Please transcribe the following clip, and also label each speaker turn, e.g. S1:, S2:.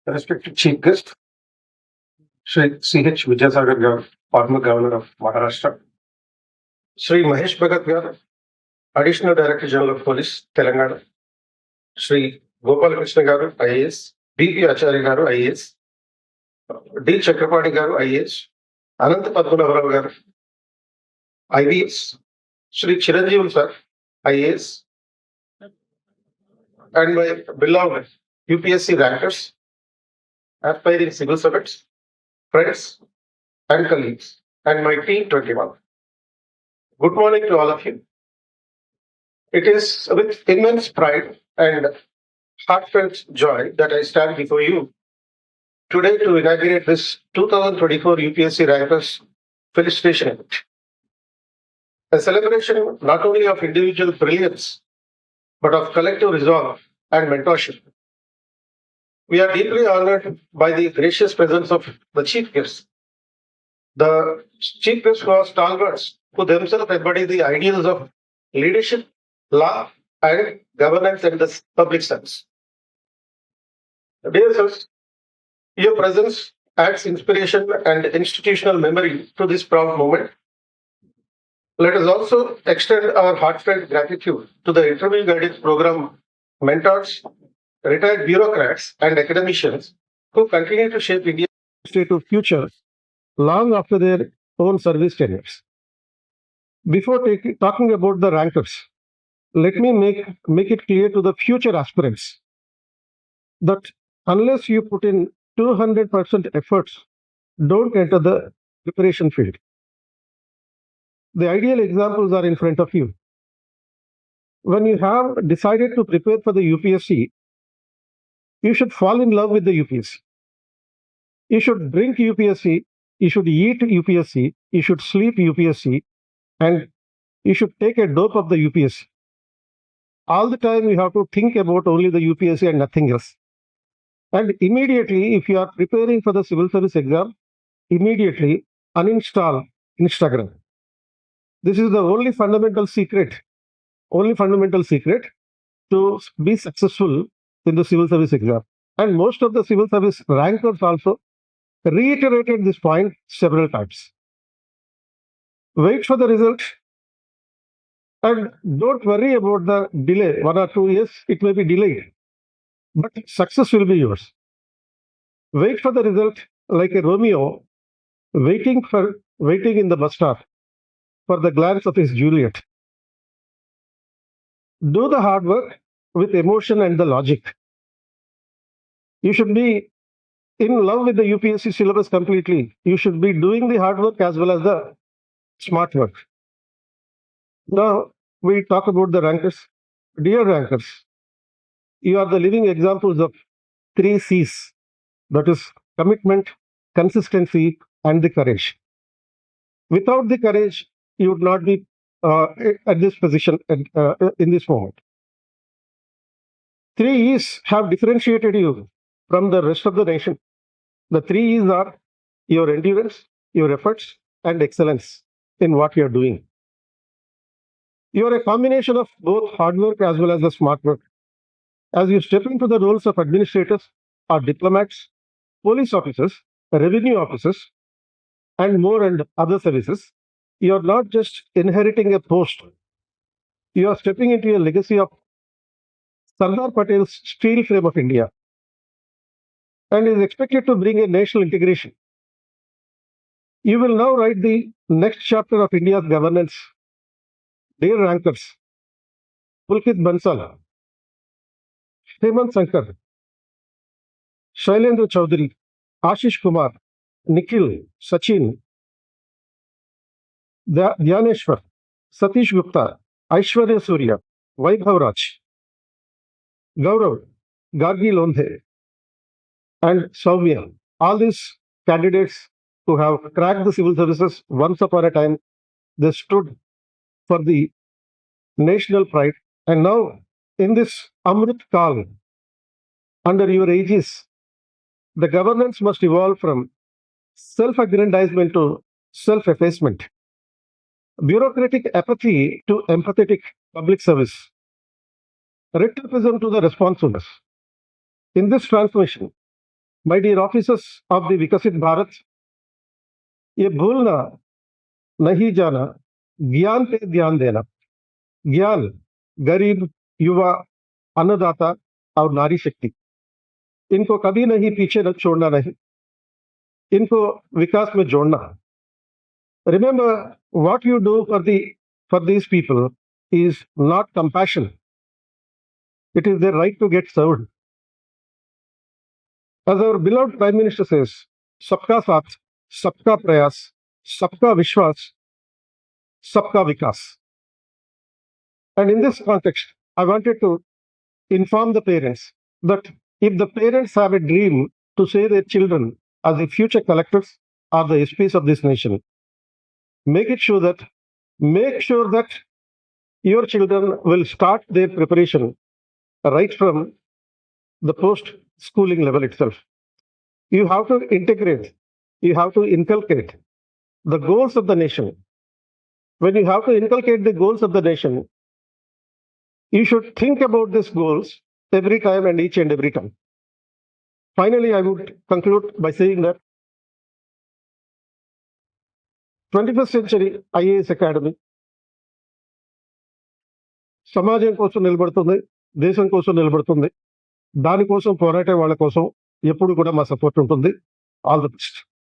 S1: Respected Chief Guest, Shri C.H. Vidyasagar Garu, former Governor of Maharashtra, Shri Mahesh Bhagat Garu, Additional Director General of Police, Telangana, Shri Gopalakrishna Garu, IAS, B.P. Acharya Garu, IAS, D. Chakrapati Garu, IAS, Ananta Padmanabharao Garu, IVS, Shri Chiranjeevan Sir, IAS, and my beloved UPSC rankers, aspiring civil servants, friends, and colleagues, and my team 21. Good morning to all of you. It is with immense pride and heartfelt joy that I stand before you today to inaugurate this 2024 UPSC Rankers Felicitation Event. A celebration not only of individual brilliance, but of collective resolve and mentorship. We are deeply honored by the gracious presence of the Chief Guest. The Chief Guest was stalwarts who themselves embody the ideals of leadership, law, and governance in the public service. Dear sirs, your presence adds inspiration and institutional memory to this proud moment. Let us also extend our heartfelt gratitude to the interview guidance program mentors, retired bureaucrats, and academicians who continue to shape India's administrative future long after their own service tenures. Before talking about the rankers, let me make it clear to the future aspirants that unless you put in 200% efforts, don't enter the preparation field. The ideal examples are in front of you. When you have decided to prepare for the UPSC, you should fall in love with the UPSC. You should drink UPSC, you should eat UPSC, you should sleep UPSC, and you should take a dope of the UPSC. All the time you have to think about only the UPSC and nothing else. And immediately, if you are preparing for the civil service exam, immediately uninstall Instagram. This is the only fundamental secret to be successful in the civil service exam. And most of the civil service rankers also reiterated this point several times. Wait for the result and don't worry about the delay. 1 or 2 years, it may be delayed, but success will be yours. Wait for the result like a Romeo waiting in the bus stop for the glance of his Juliet. Do the hard work with emotion and the logic. You should be in love with the UPSC syllabus completely. You should be doing the hard work as well as the smart work. Now we talk about the rankers. Dear rankers, you are the living examples of 3 C's. That is commitment, consistency, and the courage. Without the courage, you would not be at this position in this moment. 3 E's have differentiated you from the rest of the nation. The 3 E's are your endurance, your efforts, and excellence in what you are doing. You are a combination of both hard work as well as the smart work. As you step into the roles of administrators or diplomats, police officers, revenue officers, and more and other services, you are not just inheriting a post. You are stepping into a legacy of Sardar Patel's steel frame of India and is expected to bring a national integration. You will now write the next chapter of India's governance. Dear rankers, Pulkit Bansal, Hemant Sankar, Shailendra Chaudhary, Ashish Kumar, Nikhil, Sachin, Dhyaneshwar, Satish Gupta, Aishwarya Surya, Vaibhav Raj, Gaurav, Gargi Londhe, and Soumya. All these candidates who have cracked the civil services once upon a time, they stood for the national pride. And now, in this Amrit Kal, under your aegis, the governance must evolve from self-aggrandizement to self-effacement, bureaucratic apathy to empathetic public service, rectivism to the responsiveness. In this transformation, My dear officers of the Vikasit Bharat, ये भूलना नहीं जाना, ज्ञान पे ध्यान देना. ज्ञान गरीब, युवा, अन्नदाता और नारी शक्ति, इनको कभी नहीं पीछे न छोड़ना, नहीं इनको विकास में जोड़ना. Remember, what you do for these people is not compassion. It is their right to get served. As our beloved Prime Minister says, सबका साथ, सबका प्रयास, सबका विश्वास, सबका विकास. And in this context, I wanted to inform the parents that if the parents have a dream to say their children are the future collectors or the SPs of this nation, make sure that your children will start their preparation right from the post-schooling level itself. You have to integrate, you have to inculcate the goals of the nation. When you have to inculcate the goals of the nation, you should think about these goals every time and each and every time. Finally, I would conclude by saying that 21st century IAS Academy సమాజం కోసం నిలబడుతుంది, దేశం కోసం నిలబడుతుంది. దానికోసం పోరాటే వాళ్ళ కోసం ఎప్పుడు కూడా మా సపోర్ట్ ఉంటుంది. All the best.